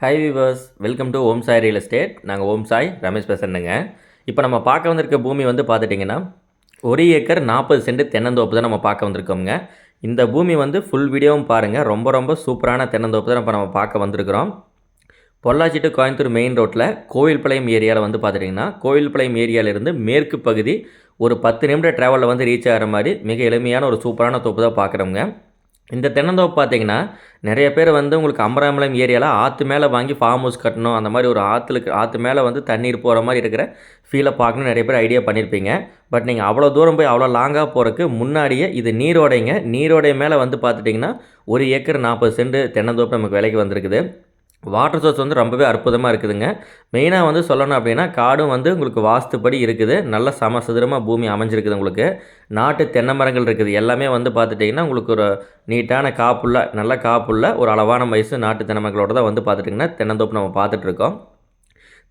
Hi viewers, welcome to Om Sai real estate. நாங்கள் ஓம் சாய் ரமேஷ் பேசுகிறேங்க. இப்போ நம்ம பார்க்க வந்திருக்க பூமி வந்து பார்த்துட்டிங்கன்னா 1 ஏக்கர் 40 சென்ட் தென்னந்தோப்பு தான் நம்ம பார்க்க வந்திருக்கோங்க. இந்த பூமி வந்து ஃபுல் வீடியோவும் பாருங்கள். ரொம்ப ரொம்ப சூப்பரான தென்னந்தோப்பு தான் இப்போ நம்ம பார்க்க வந்திருக்கிறோம். பொள்ளாச்சி டு கோயம்புத்தூர் மெயின் ரோட்டில் கோவில்பாளையம் ஏரியாவில் வந்து பார்த்துட்டிங்கன்னா கோவில்பாளையம் ஏரியாவிலேருந்து மேற்கு பகுதி ஒரு 10 நிமிட ட்ராவலில் வந்து ரீச் ஆகிற மாதிரி மிக எளிமையான ஒரு சூப்பரான தோப்பு தான் பார்க்குறோங்க. இந்த தென்னந்தோப்பு பார்த்தீங்கன்னா நிறைய பேர் வந்து உங்களுக்கு அமராமலம் ஏரியாவில் ஆற்று மேலே வாங்கி ஃபார்ம் ஹவுஸ் கட்டணும், அந்த மாதிரி ஒரு ஆற்று மேலே வந்து தண்ணீர் போகிற மாதிரி இருக்கிற ஃபீலை பார்க்கணும்னு நிறைய பேர் ஐடியா பண்ணியிருப்பீங்க. பட் நீங்கள் அவ்வளோ தூரம் போய் அவ்வளோ லாங்காக போகிறதுக்கு முன்னாடியே இது நீரோடைங்க. நீரோடை மேலே வந்து பார்த்துட்டிங்கன்னா 1 ஏக்கர் 40 சென்ட் தென்னந்தோப்பு நமக்கு விலைக்கு வந்திருக்குது. வாட்டர் சோர்ஸ் வந்து ரொம்பவே அற்புதமாக இருக்குதுங்க. மெயினாக வந்து சொல்லணும் அப்படின்னா காடும் வந்து உங்களுக்கு வாஸ்துப்படி இருக்குது. நல்ல சமசதுரமாக பூமி அமைஞ்சிருக்குது. உங்களுக்கு நாட்டு தென்னை மரங்கள் இருக்குது. எல்லாமே வந்து பார்த்துட்டிங்கன்னா உங்களுக்கு ஒரு நீட்டான காப்புள்ள நல்ல காப்புள்ள ஒரு அளவான வயசு நாட்டு தென்னை மரங்களோட தான் வந்து பார்த்துட்டிங்கன்னா தென்னந்தோப்பு நம்ம பார்த்துட்ருக்கோம்.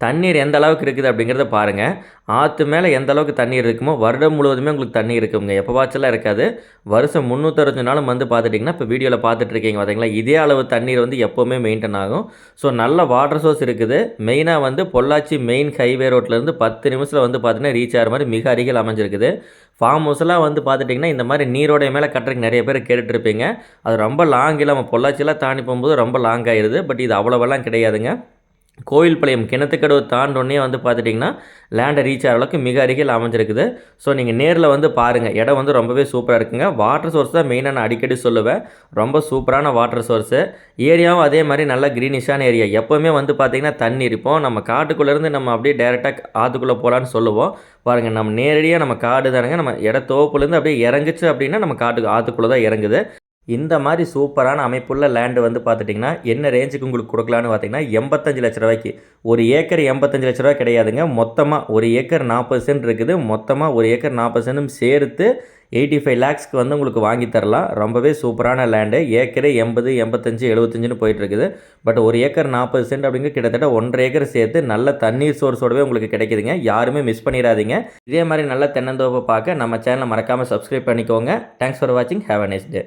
தண்ணீர் எந்த அளவுக்கு இருக்குது அப்படிங்கிறத பாருங்கள். ஆற்று மேலே எந்த அளவுக்கு தண்ணீர் இருக்குமோ வருடம் முழுவதுமே உங்களுக்கு தண்ணி இருக்குங்க. எப்போவாச்செல்லாம் இருக்காது. வருஷம் 365 நாளும் வந்து பார்த்துட்டிங்கன்னா இப்போ வீடியோவில் பார்த்துட்ருக்கீங்க பார்த்தீங்களா, இதே அளவு தண்ணீர் வந்து எப்போவுமே மெயின்டைன் ஆகும். ஸோ நல்ல வாட்டர் சோர்ஸ் இருக்குது. மெயினாக வந்து பொள்ளாச்சி மெயின் ஹைவே ரோட்லேருந்து 10 நிமிஷத்தில் வந்து பார்த்திங்கன்னா ரீச் ஆகிற மாதிரி மிக அருகில் அமைஞ்சிருக்குது. ஃபார்ம் ஹவுஸ்லாம் வந்து பார்த்துட்டிங்கன்னா இந்த மாதிரி நீரோடைய மேலே கட்டுறதுக்கு நிறைய பேர் கேட்டுட்ருப்பீங்க. அது ரொம்ப லாங் இல்லை, நம்ம பொள்ளாச்சியெல்லாம் தாண்டி போகும்போது ரொம்ப லாங் ஆயிடுது. பட் இது அவ்வளோவெல்லாம் கிடையாதுங்க. கோவில்பாளையம் கிணத்துக்கடவு தாண்டோன்னே வந்து பார்த்துட்டிங்கன்னா லேண்டை ரீச் ஆகிற அளவுக்கு மிக அருகில் அமைஞ்சிருக்குது. ஸோ நீங்கள் நேரில் வந்து பாருங்கள். இடம் வந்து ரொம்பவே சூப்பராக இருக்குங்க. வாட்டர் சோர்ஸ் தான் மெயினாக நான் அடிக்கடி சொல்லுவேன். ரொம்ப சூப்பரான வாட்டர் சோர்ஸு. ஏரியாவும் அதே மாதிரி நல்ல க்ரீனிஷான ஏரியா. எப்போவுமே வந்து பார்த்திங்கன்னா தண்ணி இருப்போம். நம்ம காட்டுக்குள்ளேருந்து நம்ம அப்படியே டேரெக்டாக ஆற்றுக்குள்ளே போகலான்னு சொல்லுவோம். பாருங்கள், நம்ம நேரடியாக நம்ம காடு தானுங்க. நம்ம தோப்புலேருந்து அப்படியே இறங்குச்சு அப்படின்னா நம்ம ஆற்றுக்குள்ளே தான் இறங்குது. இந்த மாதிரி சூப்பரான அமைப்புள்ள லேண்டு வந்து பார்த்துட்டிங்கன்னா என்ன ரேஞ்சுக்கு உங்களுக்கு கொடுக்கலான்னு பார்த்தீங்கன்னா 85 லட்ச ரூபாய்க்கு. ஒரு ஏக்கர் 85 லட்ச ரூபா கிடையாதுங்க. மொத்தமாக 1 ஏக்கர் 40 சென்ட் இருக்குது. மொத்தமாக 1 ஏக்கர் 40 சென்டும் சேர்த்து 85 லேக்ஸ்க்கு வந்து உங்களுக்கு வாங்கி தரலாம். ரொம்பவே சூப்பரான லேண்டு. ஏக்கரே 80, 85, 75ன்னு போயிட்டுருக்குது. பட் 1 ஏக்கர் 40 சென்ட் அப்படிங்கிற கிட்டத்தட்ட 1.5 ஏக்கர் சேர்த்து நல்ல தண்ணீர் சோர்ஸோடவே உங்களுக்கு கிடைக்குதுங்க. யாருமே மிஸ் பண்ணிடாதீங்க. இதே மாதிரி நல்ல தென்னந்தோப்பை பார்க்க நம்ம சேனலை மறக்காமல் சப்ஸ்கிரைப் பண்ணிக்கோங்க. தேங்க்ஸ் ஃபார் வாட்சிங். Have a nice day.